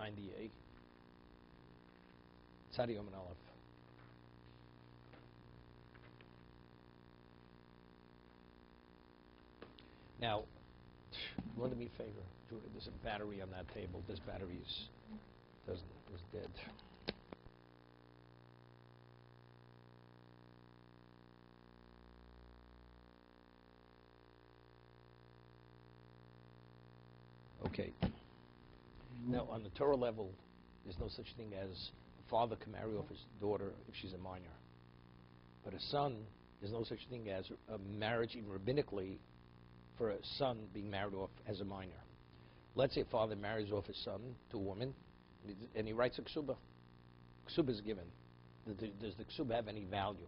98. Tzadi Yom and Aleph. Now, you want to do me a favor, Judah, there's a battery on that table. This battery was dead. Okay. Now, on the Torah level, there's no such thing as a father can marry off his daughter if she's a minor. But a son, there's no such thing as a marriage, even rabbinically, for a son being married off as a minor. Let's say a father marries off his son to a woman, and he writes a ksuba. Ksuba is given. Does the ksuba have any value?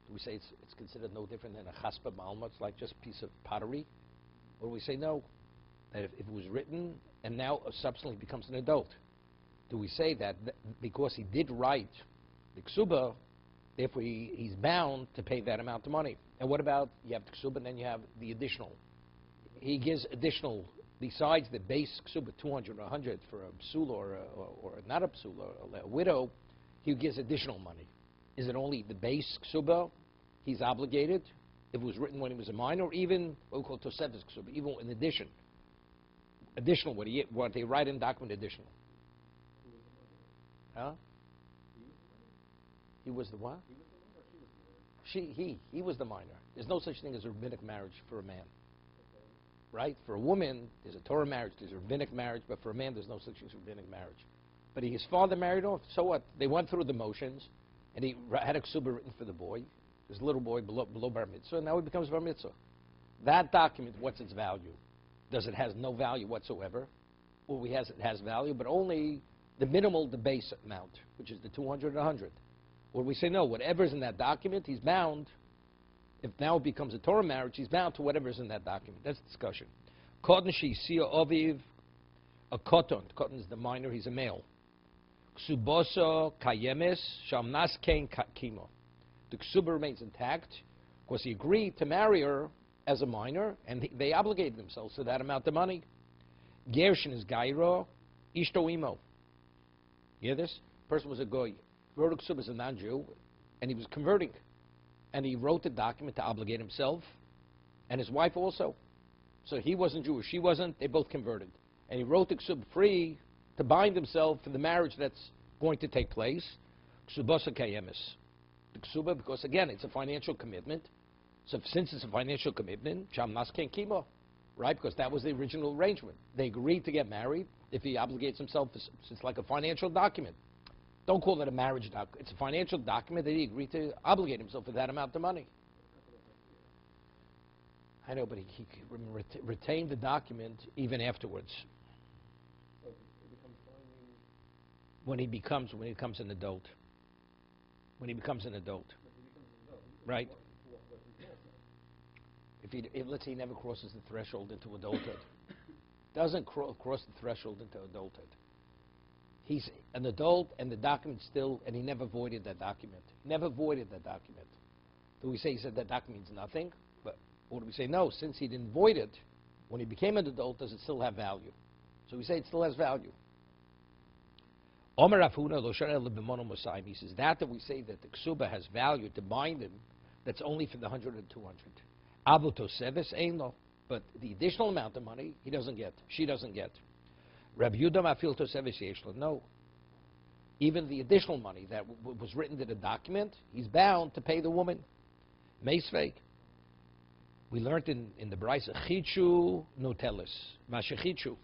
Do we say it's considered no different than a chaspa b'alma? It's like just a piece of pottery? Or do we say no? That if it was written and now subsequently becomes an adult, do we say that because he did write the ksuba, therefore he's bound to pay that amount of money? And what about, you have the ksuba and then you have the additional. He gives additional, besides the base ksuba, 200 or 100 for a psula or not a psula, a widow, he gives additional money. Is it only the base ksuba he's obligated, if it was written when he was a minor, or even what we call tosefes ksuba, even in addition? Additional, what they write in document additional. Huh? He was the what? He was the minor. There's no such thing as a rabbinic marriage for a man. Right? For a woman, there's a Torah marriage, there's a rabbinic marriage, but for a man, there's no such thing as a rabbinic marriage. But his father married off, so what? They went through the motions, and he had a ksuba written for the boy, his little boy below bar mitzvah, and now he becomes bar mitzvah. That document, what's its value? Does it has no value whatsoever? Or it has value, but only the minimal, the base amount, which is the 200 and 100. Or we say, no, whatever's in that document, he's bound. If now it becomes a Torah marriage, he's bound to whatever's in that document. That's the discussion. Koton she'isiya oviv, a koton. Koton is the minor, he's a male. Ksuboso kayemes, shamnas kein kimo. The ksuba remains intact, because he agreed to marry her as a minor, and they obligated themselves to that amount of money. Gershin is gairo, ishto imo. You hear this? Person was a goy. Wrote a ksuba as a non-Jew, and he was converting. And he wrote the document to obligate himself, and his wife also. So he wasn't Jewish, she wasn't, they both converted. And he wrote the ksuba free to bind himself for the marriage that's going to take place. Ksubasa kayemis. The ksuba, because again, it's a financial commitment. So since it's a financial commitment, shamnas ken kimo, right? Because that was the original arrangement. They agreed to get married if he obligates himself. It's like a financial document. Don't call it a marriage document. It's a financial document that he agreed to obligate himself for that amount of money. I know, but he retained the document even afterwards. So it becomes binding when he becomes an adult. When he becomes an adult. Right? If let's say he never crosses the threshold into adulthood. Doesn't cross the threshold into adulthood. He's an adult, and the document still, and he never voided that document. Never voided that document. Do we say he said that document means nothing? Or do we say, no, since he didn't void it, when he became an adult, does it still have value? So we say it still has value. He says that we say that the ksuba has value to bind him, that's only for the 100 and 200. But the additional amount of money, he doesn't get. She doesn't get. Rabbi Yudah mafil toseves yesh lo. No. Even the additional money that was written to the document, he's bound to pay the woman. Meisveik. We learned in the Brisa, chichu notelis, mashechichu.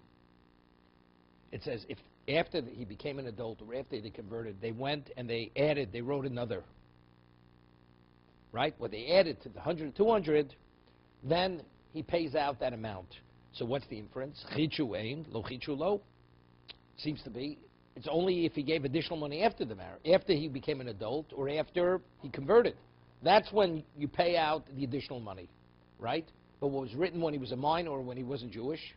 It says if after he became an adult or after they converted, they went and they wrote another. Right? What they added to the 100, 200, then he pays out that amount. So what's the inference? Chichu ein, lo chichu lo. Seems to be, it's only if he gave additional money after the marriage, after he became an adult or after he converted. That's when you pay out the additional money. Right? But what was written when he was a minor or when he wasn't Jewish,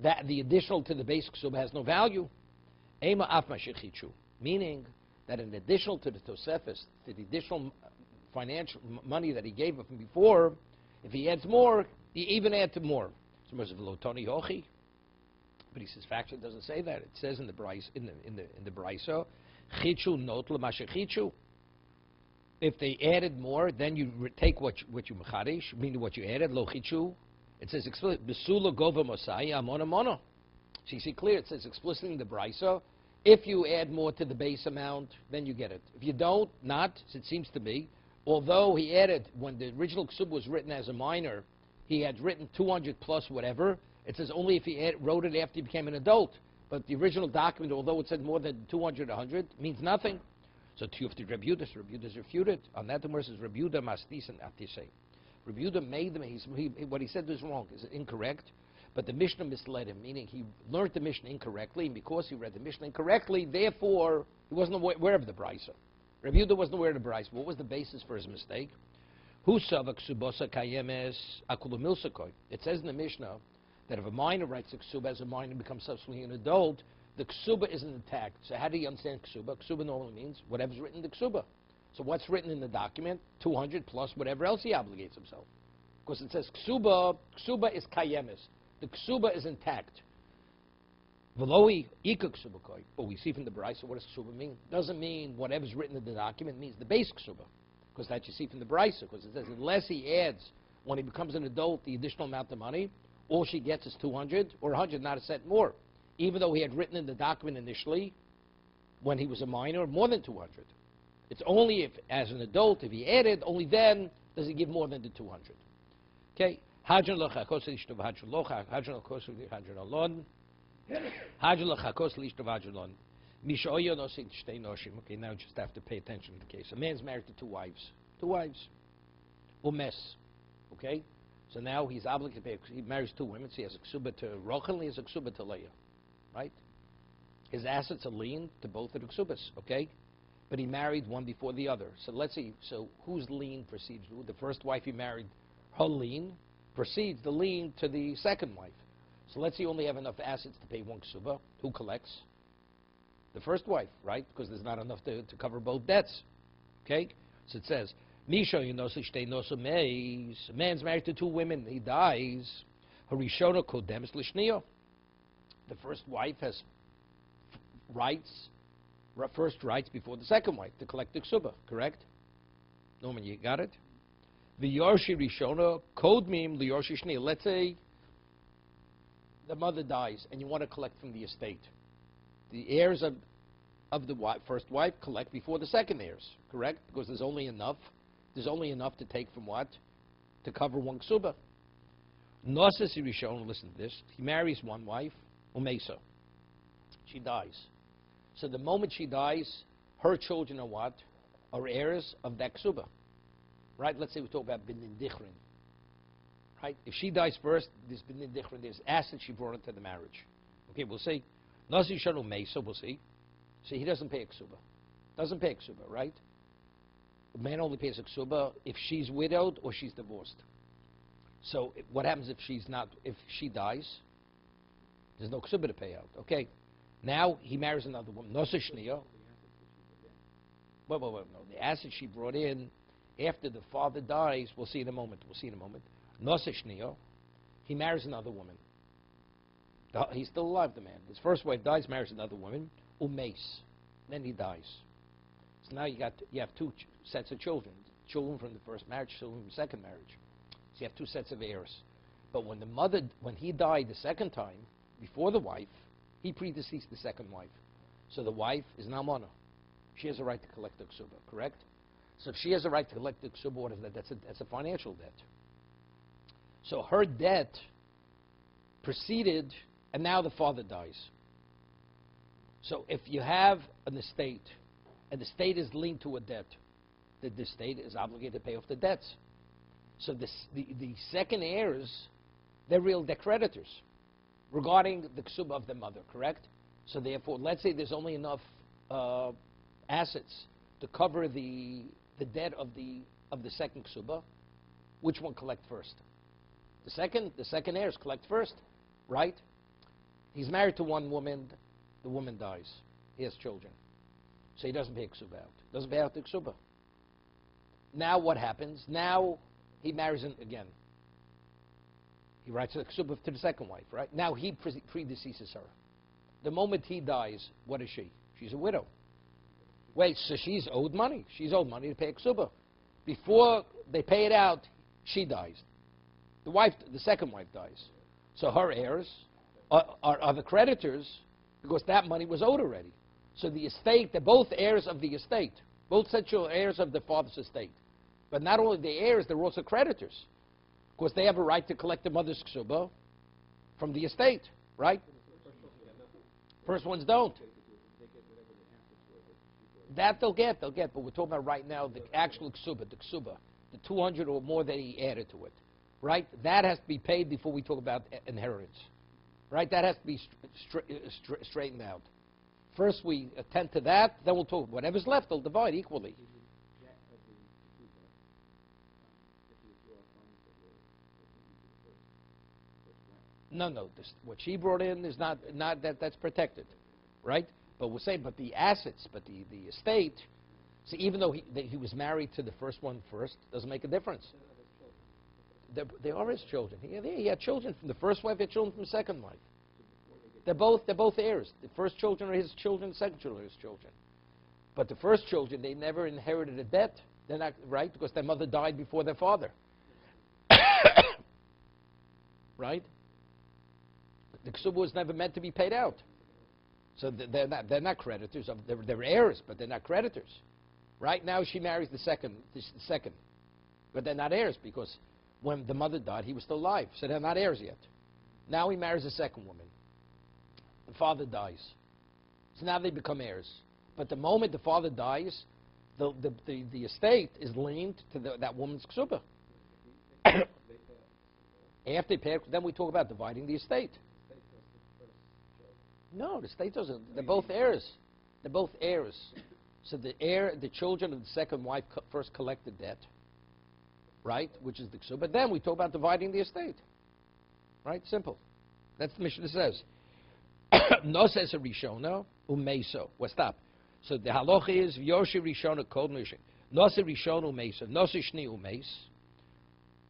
that the additional to the basic ksuba has no value. Ema afma shechichu, meaning that in additional to the tosefes, to the additional financial money that he gave him before, if he adds more, he even adds to more. But he says, factually, it doesn't say that. It says in the Bryce, in the Bryso, chichu not l'mashe chichu. If they added more, then you take what you mechadish, meaning what you added, lo chichu. It says explicitly, besula gova mosai amona mono. So you see clear, it says explicitly in the Bryso, if you add more to the base amount, then you get it. If you don't, not, it seems to be, although he added, when the original ksub was written as a minor, he had written 200 plus whatever. It says only if he wrote it after he became an adult. But the original document, although it said more than 200, 100, means nothing. So Tiyufti Rebutas is refuted. On that, the verse is Rebuda Mastis and Atishay. Rebuda made them, what he said was wrong, is incorrect. But the Mishnah misled him, meaning he learned the Mishnah incorrectly, and because he read the Mishnah incorrectly, therefore, he wasn't aware of the Brisa. Rebuda wasn't aware of the Brisa. What was the basis for his mistake? It says in the Mishnah that if a minor writes a ksuba as a minor and becomes subsequently an adult, the ksuba isn't intact. So how do you understand ksuba? Ksuba normally means whatever's written in the ksuba. So what's written in the document? 200 plus whatever else he obligates himself. Because it says ksuba is kayemis. The ksuba is intact. Veloi ika ksuba koi. But we see from the Brisa, what does ksuba mean? Doesn't mean whatever's written in the document, means the base ksuba. Because that you see from the Brisa, because it says unless he adds, when he becomes an adult, the additional amount of money, all she gets is 200 or 100, not a cent more. Even though he had written in the document initially, when he was a minor, more than 200. It's only if, as an adult, if he added, only then does he give more than the 200. Okay? Okay, now just have to pay attention to the case. A man's married to two wives. Umes. Okay? So now he's obligated to pay. He marries two women, so he has a ksuba to Rochel and he has a ksuba to Leah. Right? His assets are lien to both of the ksubas. Okay? But he married one before the other. So let's see. So whose lien precedes who? The first wife he married, her lien precedes the lien to the second wife. So let's say you only have enough assets to pay one ksuba. Who collects? The first wife, right? Because there's not enough to cover both debts. Okay? So it says, Misha, you know, a man's married to two women, he dies. Harishona kodems lishniyo. The first wife has first rights before the second wife to collect the ksuba, correct? Norman, you got it? The Yorshi Rishona, code meme, the Yorshi Shni. Let's say the mother dies and you want to collect from the estate. The heirs of the first wife collect before the second heirs, correct? Because there's only enough to take from what? To cover one ksuba. Nosasi Rishona, listen to this. He marries one wife, Umesa. She dies. So the moment she dies, her children are what? Are heirs of that ksuba. Right? Let's say we talk about Binin Dichrin. Right? If she dies first, there's Binin Dichrin, there's assets she brought into the marriage. Okay, we'll see. Nasi Shanu Mesa, we'll see. See, he doesn't pay a ksuba. Doesn't pay a ksuba, right? The man only pays a ksuba if she's widowed or she's divorced. So what happens if she dies? There's no ksuba to pay out. Okay. Now he marries another woman. Nasi Shniya. No. The assets she brought in after the father dies, we'll see in a moment. Nasi Shniya. He marries another woman. He's still alive, the man. His first wife dies, marries another woman. Umeis. Then he dies. So now you have two sets of children. Children from the first marriage, children from the second marriage. So you have two sets of heirs. But when he died the second time, before the wife, he predeceased the second wife. So the wife is now mono. She has a right to collect the ksuba, correct? So if she has a right to collect the ksuba, what is that? That's a financial debt. So her debt preceded, and now the father dies. So if you have an estate, and the state is linked to a debt, the state is obligated to pay off the debts. So the second heirs, they're real debt creditors regarding the ksuba of the mother, correct? So therefore, let's say there's only enough assets to cover the debt of the second ksuba. Which one collect first? The second heirs collect first, right? He's married to one woman. The woman dies. He has children. So he doesn't pay ksuba out. Doesn't pay out the ksuba. Now what happens? Now he marries again. He writes a ksuba to the second wife, right? Now he predeceases her. The moment he dies, what is she? She's a widow. Wait, so she's owed money. She's owed money to pay a ksuba. Before they pay it out, she dies. The second wife dies. So her heirs are the creditors because that money was owed already. So the estate, they're both heirs of the estate. Both sexual heirs of the father's estate. But not only the heirs, they're also creditors. Because they have a right to collect the mother's ksuba from the estate, right? First ones don't. That they'll get, but we're talking about right now the actual ksuba, the 200 or more that he added to it, right? That has to be paid before we talk about inheritance, right? That has to be straightened out. First we attend to that, then we'll talk. Whatever's left, they'll divide equally. No. What she brought in is not that's protected, right? But we're saying, but the assets, but the estate. See, even though he was married to the first one first, doesn't make a difference. They are his children. He had children from the first wife. He had children from the second wife. They're both heirs. The first children are his children. The second children are his children. But the first children, they never inherited a debt. They're not right because their mother died before their father. Right? The ksuba was never meant to be paid out. So they're not creditors. They're heirs, but they're not creditors. Right now she marries the second. But they're not heirs because when the mother died, he was still alive. So they're not heirs yet. Now he marries a second woman. The father dies. So now they become heirs. But the moment the father dies, the estate is linked to that woman's ksuba. After they pay, then we talk about dividing the estate. No, the state doesn't. They're both heirs. They're both heirs. So the children of the second wife first collect the debt, right, which is the ksuba. But then we talk about dividing the estate, right? Simple. That's the Mishnah says. No says a rishona umeiso. Well, stop. So the halacha is v'yoshi rishona kol mishin. No se rishona umeiso. No se shni umeis.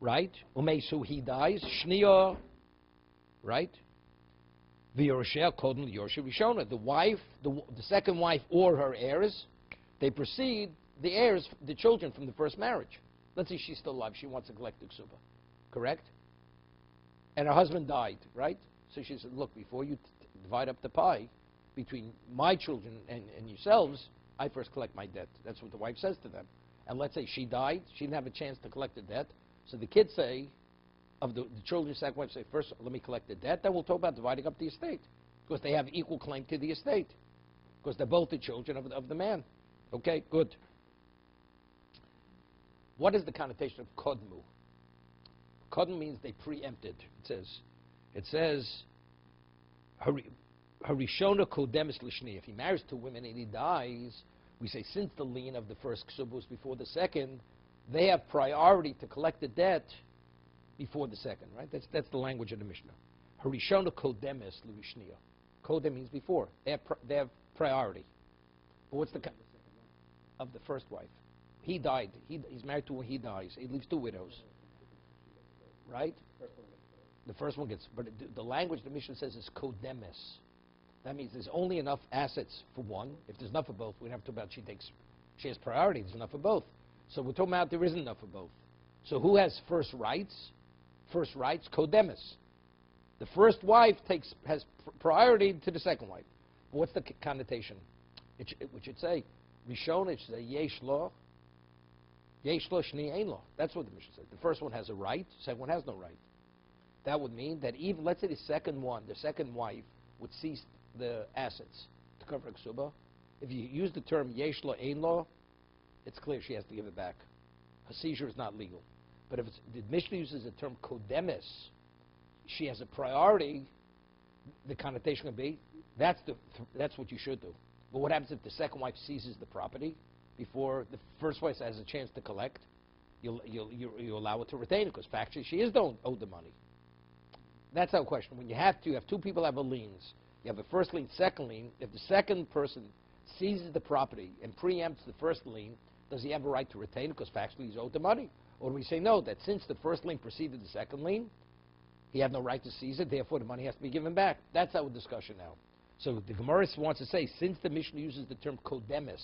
Right? Umeisu he dies. Shniya. Right? V'yorsheh kodem yorshi rishona. The wife, the second wife, or her heirs, they precede the heirs, the children from the first marriage. Let's say she's still alive. She wants to collect the ksuba. Correct? And her husband died. Right? So she said, look, before you divide up the pie between my children and yourselves, I first collect my debt. That's what the wife says to them. And let's say she died. She didn't have a chance to collect the debt. So the kids say, of the children's second wife, say, first, let me collect the debt. Then we'll talk about dividing up the estate. Because they have equal claim to the estate. Because they're both the children of the man. Okay, good. What is the connotation of kodmu? Kodmu means they preempted. It says, harishona kodemis lishni. If he marries two women and he dies, we say, since the lien of the first ksuba was before the second, they have priority to collect the debt before the second, right? That's the language of the Mishnah. Harishona kodemis lishniya. Kodem means before. They have priority. But what's the of the first wife? He died. He's married to her. He dies. He leaves two widows. Right? The first one gets. But the language the Mishnah says is kodemis. That means there's only enough assets for one. If there's enough for both, we don't have to talk about she has priority. There's enough for both. So we're talking about there isn't enough for both. So who has first rights? First rights, kodemis. The first wife has priority to the second wife. But what's the connotation? It should say, Rishon, it should say, yesh lo shni ein lo. That's what the Mishnah says. The first one has a right, the second one has no right. That would mean that even, let's say the second wife would seize the assets to cover ksuba. If you use the term yesh lo ein lo, it's clear she has to give it back. Her seizure is not legal. But if the Mishnah uses the term kodemis, she has a priority, the connotation would be, that's what you should do. But what happens if the second wife seizes the property before the first wife has a chance to collect? You allow it to retain it because factually she is owed the money. That's our question. When you have two people have a liens. You have a first lien, second lien. If the second person seizes the property and preempts the first lien, does he have a right to retain it because factually he's owed the money? Or do we say no, that since the first lien preceded the second lien, He had no right to seize it, therefore the money has to be given back. That's our discussion now. So the Gemara wants to say, since the Mishnah uses the term kodemis,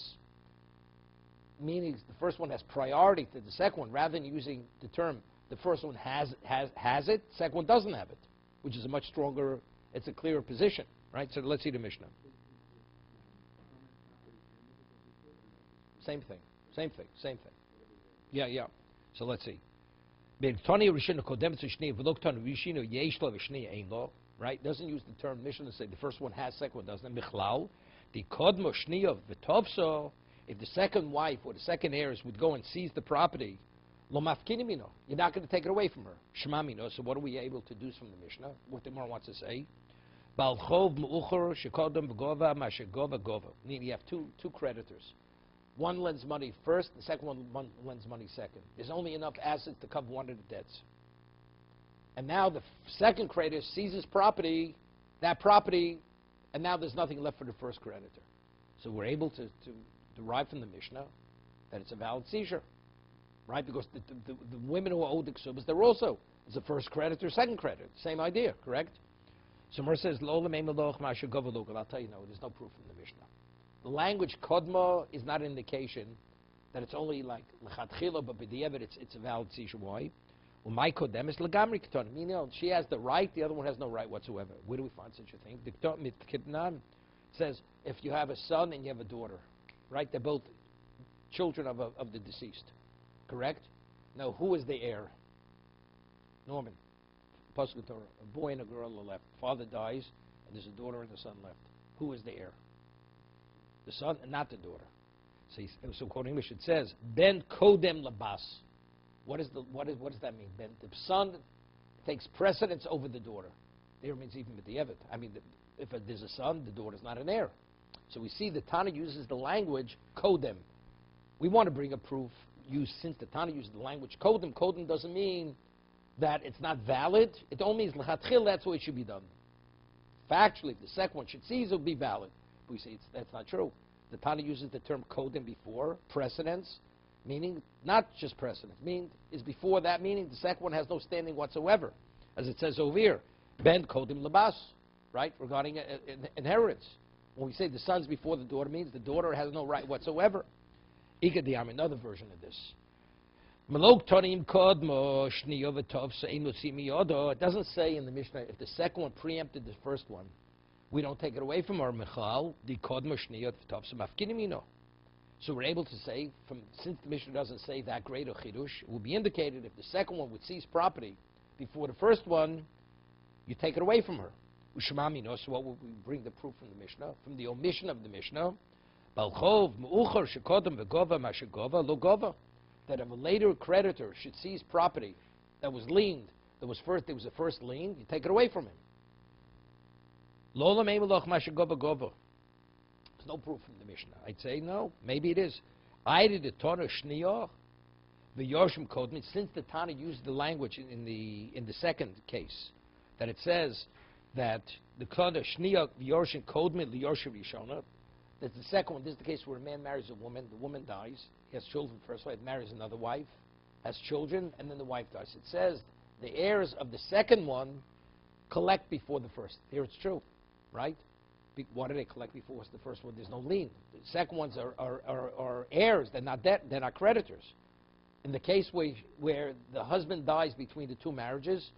meaning the first one has priority to the second one, rather than using the term the first one has it, second one doesn't have it, which is a much stronger, it's a clearer position, right? So let's see the Mishnah. Same thing. Yeah. So let's see. Right? Doesn't use the term Mishnah to say the first one has, second one doesn't. If the second wife or the second heirs would go and seize the property, you're not going to take it away from her. So what are we able to do from the Mishnah? What the Gemara wants to say? Meaning you have two creditors. One lends money first, the second one lends money second. There's only enough assets to cover one of the debts. And now the second creditor seizes that property, and now there's nothing left for the first creditor. So we're able to derive from the Mishnah that it's a valid seizure, right? Because the women who are owed the ksubas, they're also, it's a first creditor, second creditor. Same idea, correct? So Mer says, I'll tell you no, there's no proof from the Mishnah. The language kodma is not an indication that it's only like lechatchila, but b'diavad it's a valid seizure. Why? Well, my kodem is legamri keton. Meaning, she has the right, the other one has no right whatsoever. Where do we find such a thing? It says if you have a son and you have a daughter, right? They're both children of the deceased, correct? Now, who is the heir? Norman, Pasuk Torah, a boy and a girl are left. Father dies, and there's a daughter and a son left. Who is the heir? The son and not the daughter. So quoting English, it says, Ben Kodem Labas. What does that mean? Ben, the son takes precedence over the daughter. There means even with the evet. I mean, if there's a son, the daughter's not an heir. So we see the Tana uses the language Kodem. We want to bring a proof since the Tana uses the language Kodem. Kodem doesn't mean that it's not valid. It only means L'chatchil, that's the way it should be done. Factually, if the second one should seize, it will be valid. We say that's not true. The Tana uses the term kodem before, precedence, meaning not just precedence, meaning is before that, meaning the second one has no standing whatsoever. As it says over here, ben kodem labas, right, regarding inheritance. When we say the son's before the daughter, means the daughter has no right whatsoever. Ikadiyam, another version of this. It doesn't say in the Mishnah if the second one preempted the first one, we don't take it away from our Michal, the Kodma Shniyot V'Tov Mafkinimino. So we're able to say, since the Mishnah doesn't say that great a chidush, it will be indicated if the second one would seize property before the first one, you take it away from her. Ushmamino, so what would we bring the proof from the Mishnah? From the omission of the Mishnah, Balchov, Mu'uchar, Shekodam, V'Gova, Mashagova, Logova, that if a later creditor should seize property that was liened, there was a first lien, you take it away from him. There's no proof from the Mishnah. I'd say no, maybe it is. Since the Tana used the language in the second case, that it says that the Kodesh Shniyah V'Yorshin Kodmi L'Yorshin Rishona, that's the second one. This is the case where a man marries a woman, the woman dies, he has children first wife, marries another wife, has children, and then the wife dies. It says the heirs of the second one collect before the first. Here it's true. Right? Why do they collect before the first one? There's no lien. The second ones are heirs. They're not debt. They're not creditors. In the case where the husband dies between the two marriages,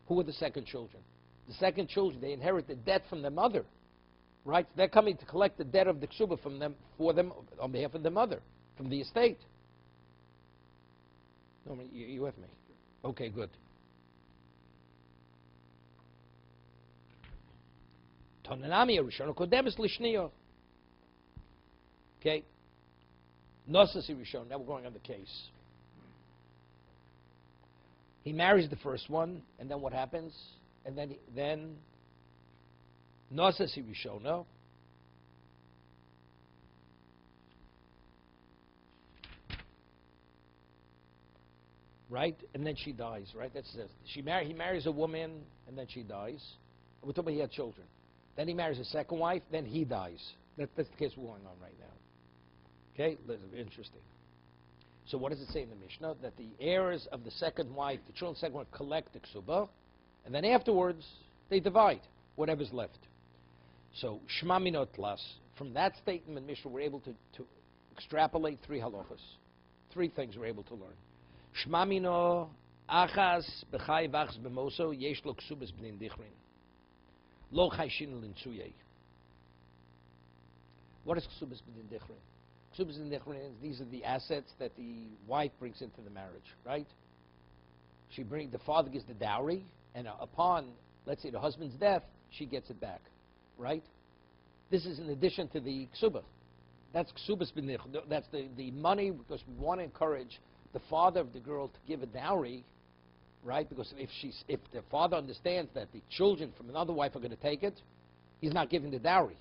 who are the second children? The second children, they inherit the debt from their mother. Right? They're coming to collect the debt of the ksuba for them on behalf of the mother, from the estate. No, you with me? Okay, good. Okay. Nosasi Rishon. Now we're going on the case. He marries the first one, and then what happens? And then Nosasi Rishon. No. Right, and then she dies. Right. That's it. He marries a woman, and then she dies. We're talking about he had children. Then he marries a second wife, then he dies. That's the case we're going on right now. Okay? Interesting. So what does it say in the Mishnah? That the heirs of the second wife, the children of the second wife, collect the ksuba, And then afterwards, they divide whatever's left. So, Shema Minot Tlas. From that statement, Mishnah, we're able to extrapolate 3 halachas. 3 things we're able to learn. Shema Mino Achas B'chai Vachs B'moso Yesh Lo Ksubas B'nin Dichrin. Lo Chayshin L'Nsuyei. What is Ksubas B'nin Dichrin? Ksubas B'nin Dichrin is these are the assets that the wife brings into the marriage, right? The father gives the dowry, and upon, let's say, the husband's death, she gets it back, right? This is in addition to the ksuba. That's ksubas b'nich. That's the money, because we want to encourage the father of the girl to give a dowry, right? Because if the father understands that the children from another wife are going to take it, he's not giving the dowry,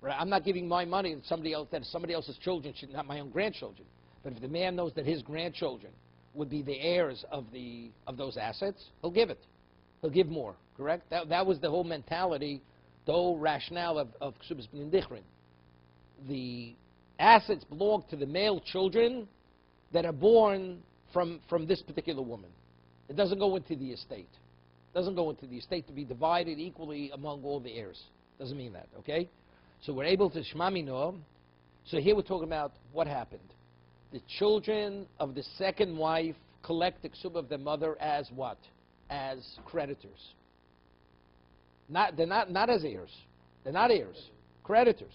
right? I'm not giving my money to somebody else, that somebody else's children, should not my own grandchildren. But if the man knows that his grandchildren would be the heirs of those assets, he'll give it. He'll give more, correct? That was the whole mentality, the whole rationale of Ksubas B'nin Dichrin. The assets belong to the male children that are born from this particular woman. It doesn't go into the estate. It doesn't go into the estate to be divided equally among all the heirs. Doesn't mean that, okay? So we're able to Shema Mino. So here we're talking about what happened. The children of the second wife collect the ksub of their mother as what? As creditors. They're not as heirs. They're not heirs. Creditors.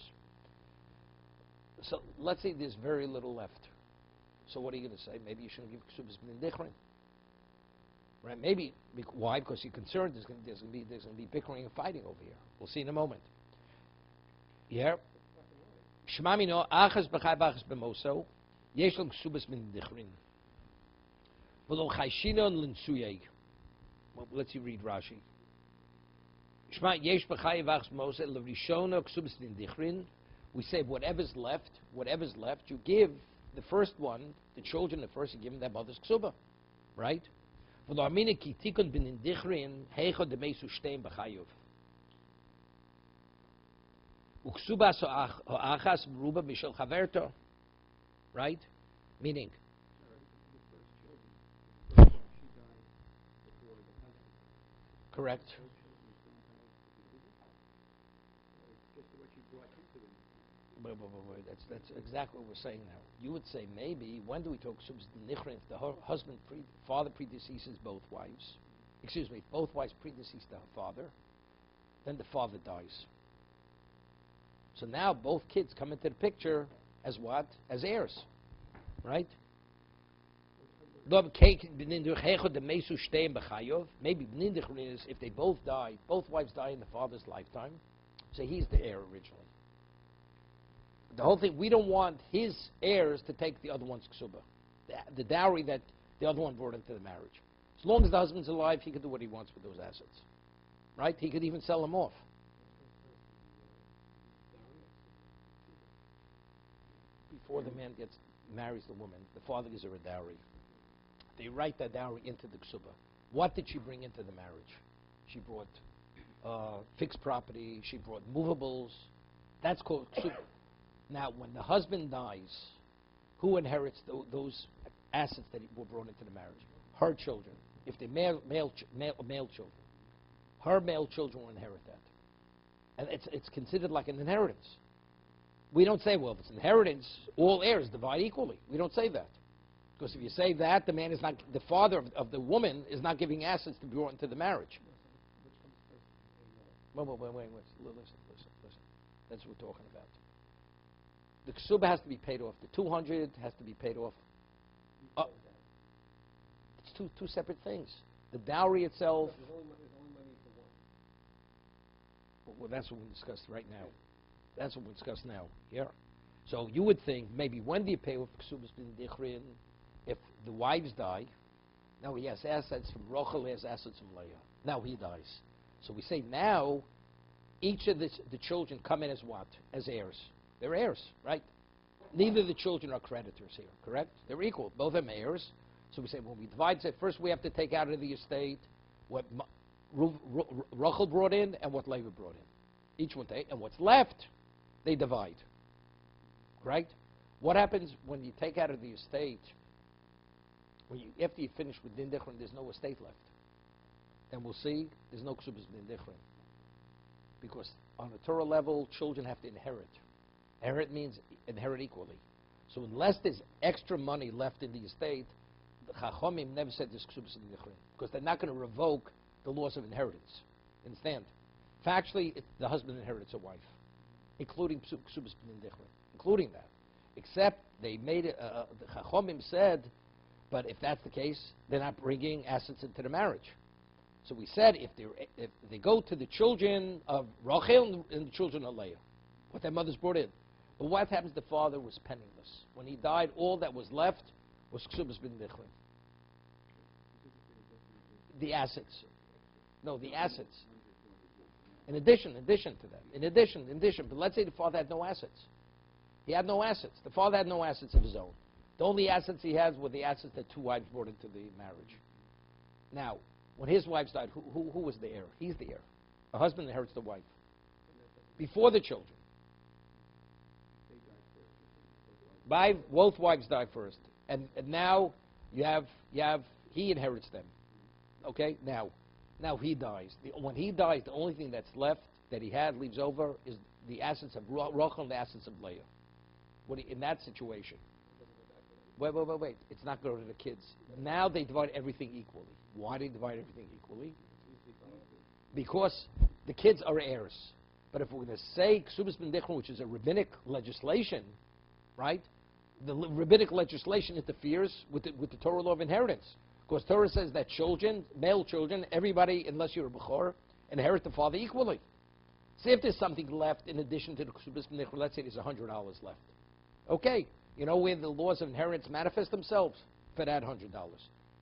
So let's say there's very little left. So what are you going to say? Maybe you shouldn't give ksubas b'nin dichrin. Right? Maybe. Why? Because you're concerned there's going to be bickering and fighting over here. We'll see in a moment. Yeah. Shema mino achas b'chai b'achas b'moso. Yesh lo ksubas b'nin dichrin. V'lo chayshinon l'nsuyei. Well, let's see, read Rashi. Shema yesh b'chai b'achas b'moso l'rishona ksubas b'nin dichrin. We say whatever's left, you give the first one, the children the first, you give them their mother's ksuba, right? V'lo amina ki tikun b'nin dichrin heicha demesu shtein b'chayov. Uksubas ha'achas meruba mishel chaverto. Right? Meaning? Correct. Wait. That's exactly what we're saying now. You would say maybe, when do we talk ksubas b'nin dichrin? If the father predeceases both wives. Excuse me, if both wives predecease the father, then the father dies. So now both kids come into the picture as what? As heirs. Right? Maybe b'nin dichrin is if they both die, both wives die in the father's lifetime, so he's the heir originally. The whole thing, we don't want his heirs to take the other one's ksuba, the dowry that the other one brought into the marriage. As long as the husband's alive, he can do what he wants with those assets. Right? He could even sell them off. Before the man marries the woman, the father gives her a dowry. They write that dowry into the ksuba. What did she bring into the marriage? She brought fixed property. She brought movables. That's called ksuba. Now, when the husband dies, who inherits those assets that were brought into the marriage? Her children. If they're male children, her male children will inherit that, and it's considered like an inheritance. We don't say, well, if it's inheritance, all heirs divide equally. We don't say that. Because if you say that, the father of the woman is not giving assets to be brought into the marriage. Wait. Listen. That's what we're talking about. The ksuba has to be paid off. The 200 has to be paid off. It's two separate things. The dowry itself. There's only money for one. Well, that's what we discussed right now. That's what we discuss now. Yeah. So you would think maybe when do you pay off ksubas b'nin dichrin? If the wives die, now he has assets from Rachel, he has assets from Leah. Now he dies. So we say now each of the children come in as what? As heirs. They're heirs, right? Neither of the children are creditors here, correct? They're equal. Both of them heirs. So we say when we divide, first we have to take out of the estate what Rachel brought in and what Leah brought in. Each one take, and what's left, they divide. Right? What happens when you take out of the estate, after you finish with din dichrin, there's no estate left. and we'll see, there's no ksubas b'ndichrin. Because on a Torah level, children have to inherit. Inherit means inherit equally. So unless there's extra money left in the estate, the Chachomim never said there's ksubas b'ndichrin, because they're not going to revoke the laws of inheritance. Understand? Factually, the husband inherits a wife, including ksubas b'ndichrin, including that. Except they made it, the Chachomim said, but if that's the case, they're not bringing assets into the marriage. So we said if they go to the children of Rachel and the children of Leah, what their mothers brought in. But what happens if the father was penniless? When he died, all that was left was ksubas b'ndichrin. The assets. No, the assets. In addition to that. In addition. But let's say the father had no assets. He had no assets. The father had no assets of his own. The only assets he has were the assets that two wives brought into the marriage. Now, when his wives died, who was the heir? He's the heir. A husband inherits the wife. Before the children. Both wives died first. And now you have he inherits them. Okay? Now he dies. When he dies, the only thing that's left that he had, leaves over, is the assets of Rachel and the assets of Leah. In that situation. Wait. It's not going to the kids. Now they divide everything equally. Why do they divide everything equally? Because the kids are heirs. But if we're going to say ksubas b'ndichrin, which is a rabbinic legislation, right? The rabbinic legislation interferes with the Torah law of inheritance. Because Torah says that children, male children, everybody, unless you're a bechor, inherit the father equally. See if there's something left in addition to the ksubas b'ndichrin. Let's say there's $100 left. Okay. You know where the laws of inheritance manifest themselves? For that $100.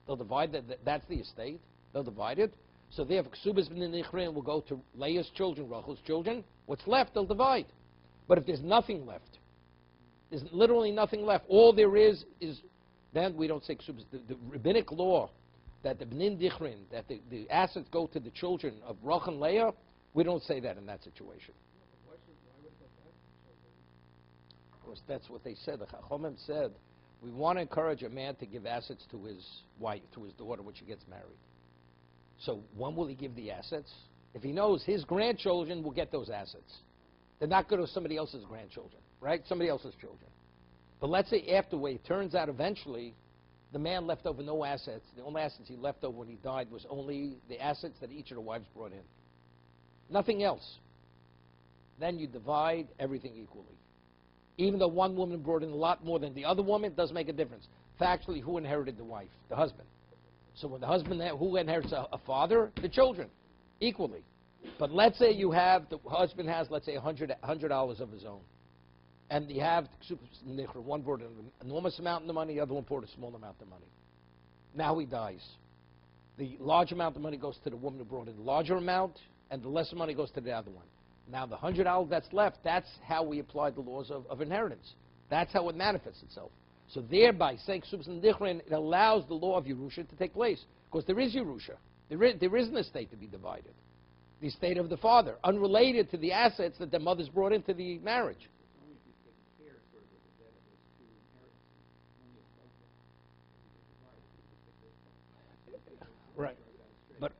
They'll divide that's the estate. They'll divide it. So therefore, ksubas b'ndichrin will go to Leah's children, Rachel's children. What's left, they'll divide. But if there's nothing left, there's literally nothing left. All there is, then we don't say ksubas. The rabbinic law that the b'ndichrin, that the assets go to the children of Rachel and Leah, we don't say that in that situation. That's what they said. The Chachomim said, we want to encourage a man to give assets to his wife, to his daughter when she gets married. So when will he give the assets? If he knows his grandchildren will get those assets. They're not going to somebody else's grandchildren, right? Somebody else's children. But let's say afterward, it turns out eventually the man left over no assets. The only assets he left over when he died was only the assets that each of the wives brought in. Nothing else. Then you divide everything equally. Even though one woman brought in a lot more than the other woman, it doesn't make a difference. Factually, who inherited the wife? The husband. So when the husband, who inherits a father? The children, equally. But let's say the husband has, let's say, $100 of his own. And you have, one brought in an enormous amount of money, the other one brought a small amount of money. Now he dies. The large amount of money goes to the woman who brought in the larger amount, and the lesser money goes to the other one. Now, the $100 that's left, that's how we apply the laws of inheritance. That's how it manifests itself. So thereby, saying ksubas b'ndichrin, it allows the law of Yerusha to take place. Because there is Yerusha. There is an estate to be divided. The estate of the father, unrelated to the assets that the mothers brought into the marriage. Right. But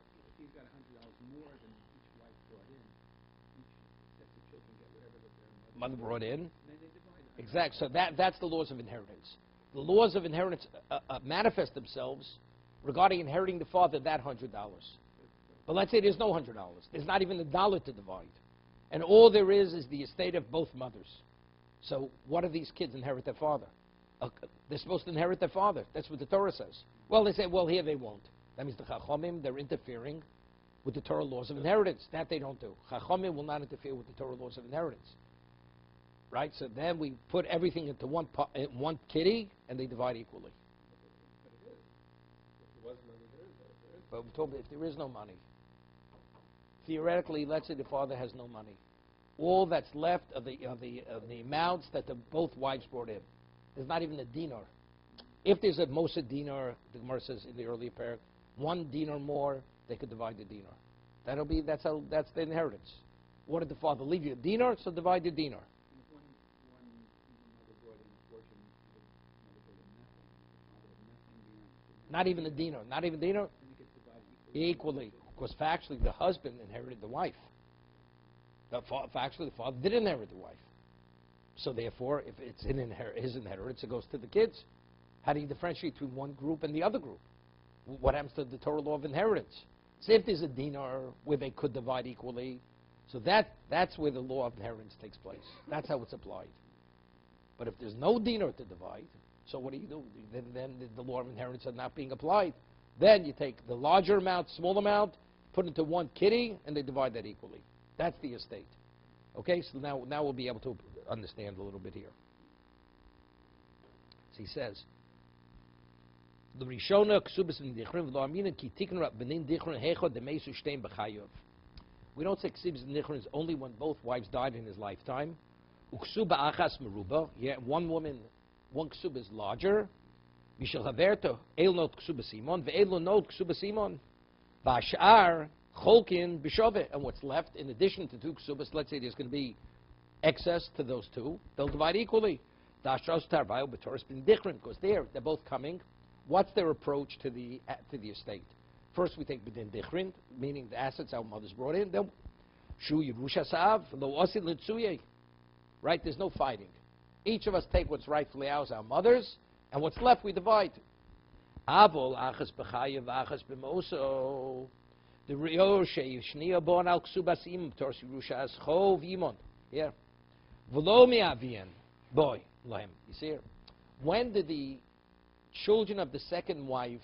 mother brought in. Exactly. So that's the laws of inheritance. The laws of inheritance manifest themselves regarding inheriting the father, that $100. But let's say there's no $100. There's not even $1 to divide. And all there is the estate of both mothers. So what do these kids inherit their father? They're supposed to inherit their father. That's what the Torah says. Well, they say, well, here they won't. That means the Chachomim, they're interfering with the Torah laws of inheritance. That they don't do. Chachomim will not interfere with the Torah laws of inheritance. Right? So then we put everything into one kitty, and they divide equally. But we're talking if there is no money. Theoretically, let's say the father has no money. All that's left of the amounts that both wives brought in. There's not even a dinar. If there's a Mosa dinar, the Gemara says in the earlier parak, 1 dinar more, they could divide the dinar. That's the inheritance. What did the father leave you? A dinar, so divide the dinar. Not even a dinar. Not even a dinar. Equally. Because factually, the husband inherited the wife. Factually, the father did inherit the wife. So therefore, if it's his inheritance, it goes to the kids. How do you differentiate between one group and the other group? What happens to the Torah law of inheritance? Say if there's a dinar where they could divide equally, so that's where the law of inheritance takes place. That's how it's applied. But if there's no dinar to divide, so what do you do? Then the law of inheritance is not being applied. Then you take the larger amount, small amount, put into one kitty, and they divide that equally. That's the estate. Okay, so now we'll be able to understand a little bit here. So he says, we don't say ksibas nichrin is only when both wives died in his lifetime. Yeah, one woman, one ksuba is larger. And what's left, in addition to two ksubas, let's say there's going to be excess to those two, they'll divide equally. Because they're both coming. What's their approach to the estate? First, we take b'din dichrin, meaning the assets our mothers brought in. Then, shu yerusha sa'av, lo osid l'tzuye. Right? There's no fighting. Each of us take what's rightfully ours, our mothers, and what's left we divide. Avol achas b'chayev achas b'moso. The rio sheyishniya bon al ksubas imam tors yerusha as chov imon. Yeah. V'lo mi'avien. Boy, lohem. You see here? When did the children of the second wife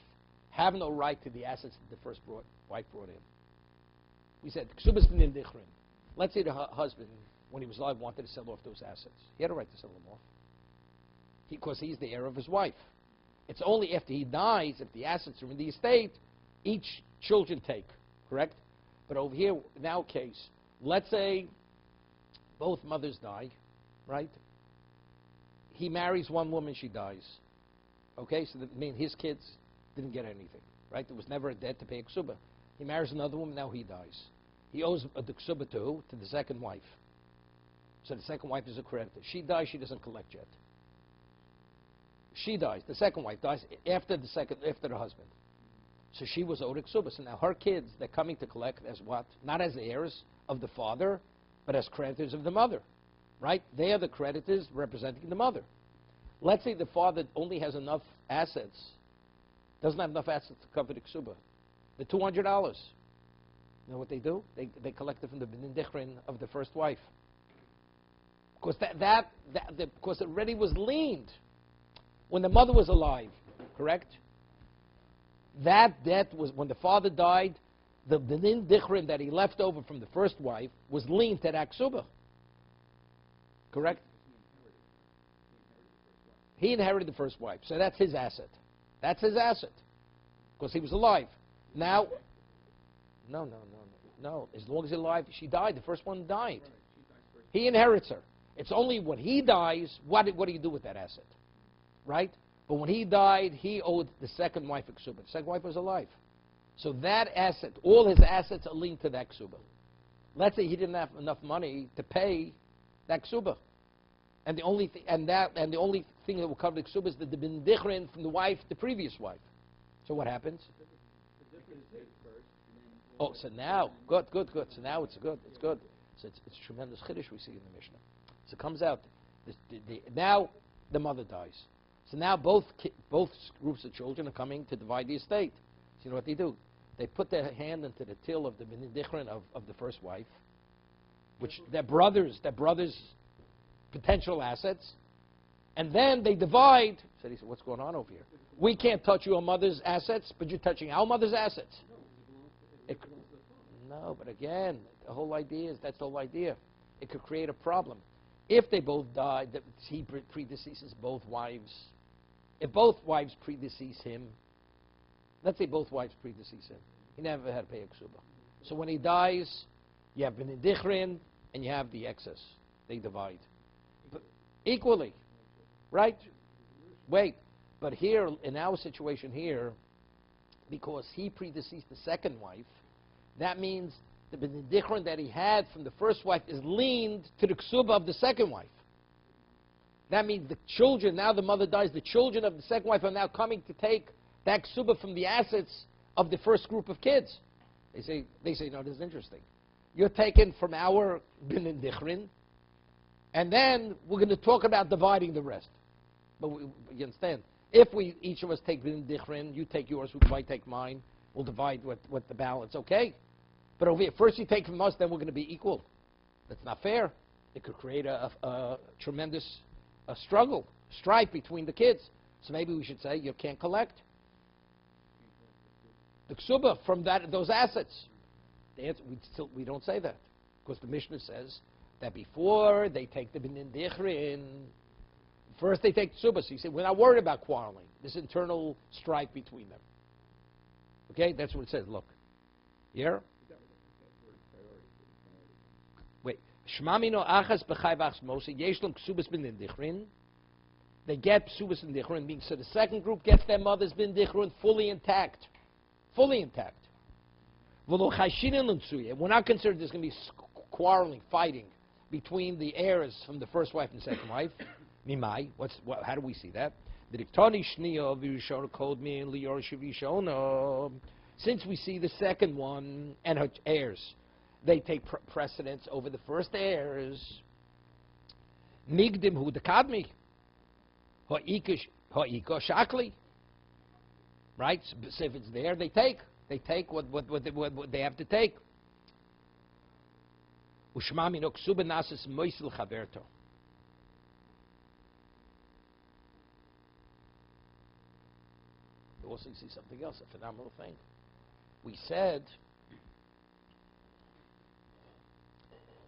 have no right to the assets that the first wife brought in? We said, ksubas b'nin dichrin. Let's say the husband, when he was alive, wanted to sell off those assets. He had a right to sell them off. Because he's the heir of his wife. It's only after he dies, if the assets are in the estate, each children take. Correct? But over here, in our case, let's say both mothers die, right? He marries one woman, she dies. Okay, so that means his kids didn't get anything, right? There was never a debt to pay a ksuba. He marries another woman, now he dies. He owes the ksuba to who? To the second wife. So the second wife is a creditor. She dies, she doesn't collect yet. She dies, the second wife dies after the husband. So she was owed a ksuba. So now her kids, they're coming to collect as what? Not as heirs of the father, but as creditors of the mother, right? They are the creditors representing the mother. Let's say the father only has enough assets, doesn't have enough assets to cover the ksuba. The $200. You know what they do? They collect it from the b'nin dichrin of the first wife. Because because it already was liened when the mother was alive, correct? That debt was, when the father died, the b'nin dichrin that he left over from the first wife was liened to that ksuba. Correct? He inherited the first wife, so that's his asset. That's his asset, because he was alive. Now, no. As long as he's alive, she died. The first one died. He inherits her. It's only when he dies, what do you do with that asset? Right? But when he died, he owed the second wife a ksuba. The second wife was alive. So that asset, all his assets are linked to that ksuba. Let's say he didn't have enough money to pay that ksuba. And the only thing that will cover the ksuba is the b'nin dichrin from the wife, the previous wife. So what happens? Oh, so now, good. So now it's good. So it's tremendous chiddush we see in the Mishnah. So it comes out, now the mother dies. So now both groups of children are coming to divide the estate. So you know what they do? They put their hand into the till of the b'nin dichrin of the first wife, which their brothers' potential assets, and then they divide. So he said, what's going on over here? We can't touch your mother's assets, but you're touching our mother's assets. No, but again, the whole idea is, that's the whole idea. It could create a problem. If they both died, he predeceases both wives. If both wives predecease him, let's say both wives predecease him, he never had to pay a ksuba. So when he dies, you have b'nin dichrin and you have the excess. They divide. But equally, right? Wait, but here, in our situation here, because he predeceased the second wife, that means the b'nin dichrin that he had from the first wife is liened to the ksuba of the second wife. That means the children, now the mother dies, the children of the second wife are now coming to take that ksuba from the assets of the first group of kids. They say, no, this is interesting. You're taken from our bin and dichrin, and then we're going to talk about dividing the rest. But you understand? If we each of us take bin and dichrin, you take yours, we might take mine. We'll divide what the balance. Okay. But over here, first you take from us, then we're going to be equal. That's not fair. It could create a tremendous struggle, strife between the kids. So maybe we should say you can't collect the ksuba from those assets. The answer, we don't say that, because the Mishnah says that before they take the binin dichrin, first they take ksuba. So you say we're not worried about quarreling. This internal strife between them. Okay, that's what it says. Look, here. Wait, shmamino achas b'chai v'achs mosi yeshlom ksubas binin dichrin. They get ksubas bin dichrin, meaning so the second group gets their mother's bin dichrin fully intact. Fully intact. We're not concerned there's going to be quarreling, fighting between the heirs from the first wife and second wife. Mimai, how do we see that? Since we see the second one and her heirs, they take precedence over the first heirs. Nigdim hu dekadmi, ha'ika shakli. Right? So if it's there, they take. They take what they have to take. Ushmami no ksuba nasis moisil chaberto. You also see something else, a phenomenal thing. We said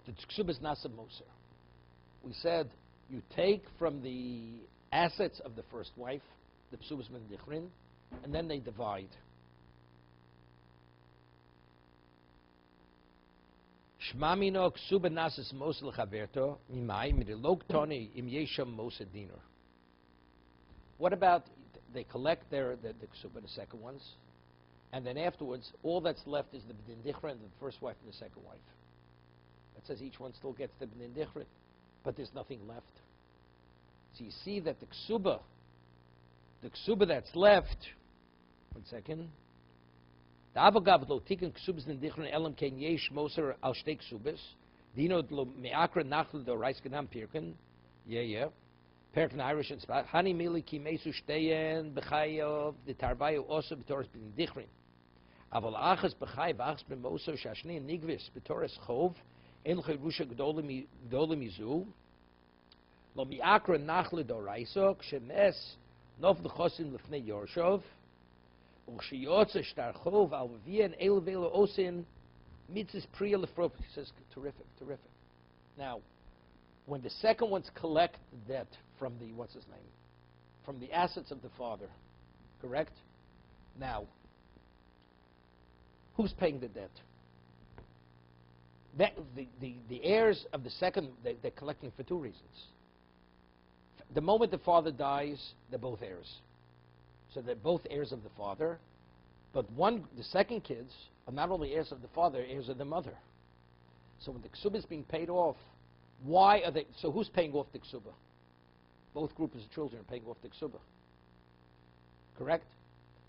the ksuba is nasa moser. We said you take from the assets of the first wife, the psubas min dichrin, and then they divide. Shmamino ksuba nasis mosel chaverto mimai midilok toni im yesham mosa dinar. What about they collect the ksuba, the second ones, and then afterwards all that's left is the b'din dichrin of the first wife and the second wife. That says each one still gets the b'din dichrin, but there's nothing left. So you see that the ksuba that's left. 1 second. The avagav lo tiken ksubas in dichron elam ken yesh moser al shtei ksubas. Dino lo meakra nachl do reis genam pirken. Yeah. Perken Irish and spot. Hani mili ki mesu shteyen b'chayov the tarbayu also b'toras bin dichron. Aval achas b'chay v'achas b'moser shashni nigvis b'toras chov en l'chirusha gdolim mizu. Lo meakra nachl do reisok shemes nof l'chosin l'fnei yorshov. He says, terrific. Now, when the second ones collect the debt from the, from the assets of the father, correct? Now, who's paying the debt? The heirs of the second, they're collecting for two reasons. The moment the father dies, they're both heirs. So they're both heirs of the father, but the second kids are not only heirs of the father, heirs of the mother. So when the ksuba is being paid off, why are they? So who's paying off the ksuba? Both groups of children are paying off the ksuba. Correct?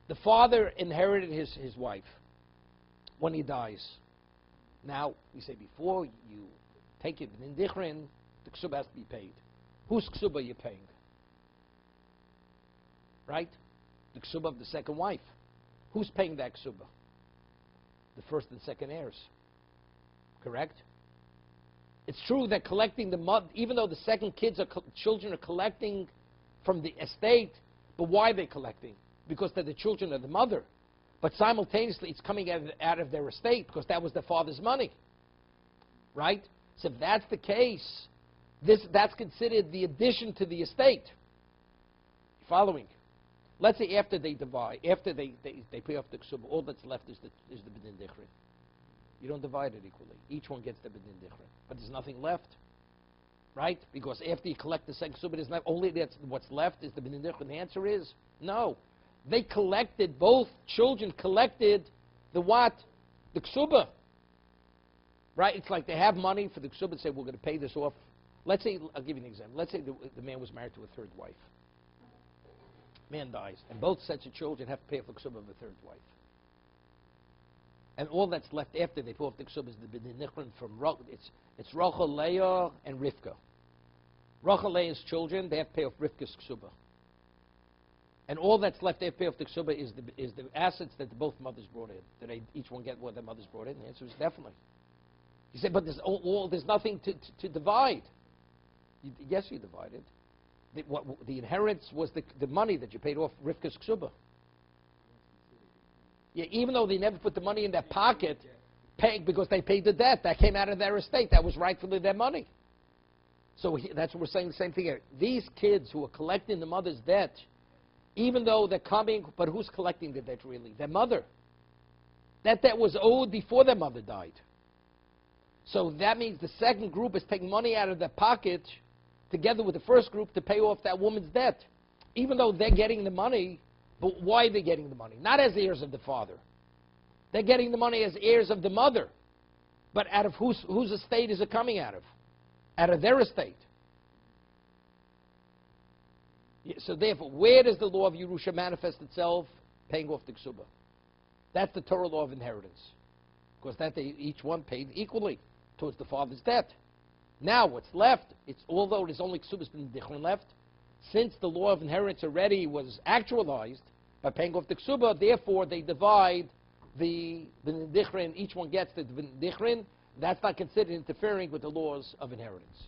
The father inherited his wife when he dies. Now we say before you take it in dichrin, the ksuba has to be paid. Whose ksuba are you paying? Right? The ksuba of the second wife. Who's paying that ksuba? The first and second heirs. Correct? It's true that collecting the mother, even though the second children are collecting from the estate, but why are they collecting? Because they're the children of the mother. But simultaneously, it's coming out of their estate because that was their father's money. Right? So if that's the case, that's considered the addition to the estate. Following. Let's say after they divide, after they pay off the ksuba, all that's left is the b'din dichrin. You don't divide it equally. Each one gets the b'din dichrin. But there's nothing left. Right? Because after you collect the second ksuba, there's not only what's left is the b'din dichrin. The answer is no. They collected, both children collected the what? The ksuba. Right? It's like they have money for the ksuba and say, we're going to pay this off. Let's say, I'll give you an example. Let's say the man was married to a third wife. Man dies, and both sets of children have to pay for the ksuba of the third wife. And all that's left after they pay off the ksuba is the b'nichrin from it's Rachel, Leah, and Rivka. Rachel, Leah's children, they have to pay off Rivka's ksuba. And all that's left after pay off the ksuba is the assets that both mothers brought in. Did they each one get what their mothers brought in? The answer is definitely. He said, but there's nothing to divide. Yes, you divided. The inheritance was the money that you paid off Rivka's ksuba. Yeah, even though they never put the money in their pocket, because they paid the debt. That came out of their estate. That was rightfully their money. So that's what we're saying, the same thing here. These kids who are collecting the mother's debt, even though they're coming, but who's collecting the debt really? Their mother. That debt was owed before their mother died. So that means the second group is taking money out of their pocket together with the first group to pay off that woman's debt. Even though they're getting the money, but why are they getting the money? Not as heirs of the father. They're getting the money as heirs of the mother. But out of whose estate is it coming out of? Out of their estate. Yeah, so therefore, where does the law of Yerusha manifest itself? Paying off the ksuba. That's the Torah law of inheritance. Because that each one paid equally towards the father's debt. Now what's left, although there's only ksubas bin dichron left, since the law of inheritance already was actualized by paying off the ksuba, therefore they divide the bin dichron, each one gets the bin dichron. That's not considered interfering with the laws of inheritance.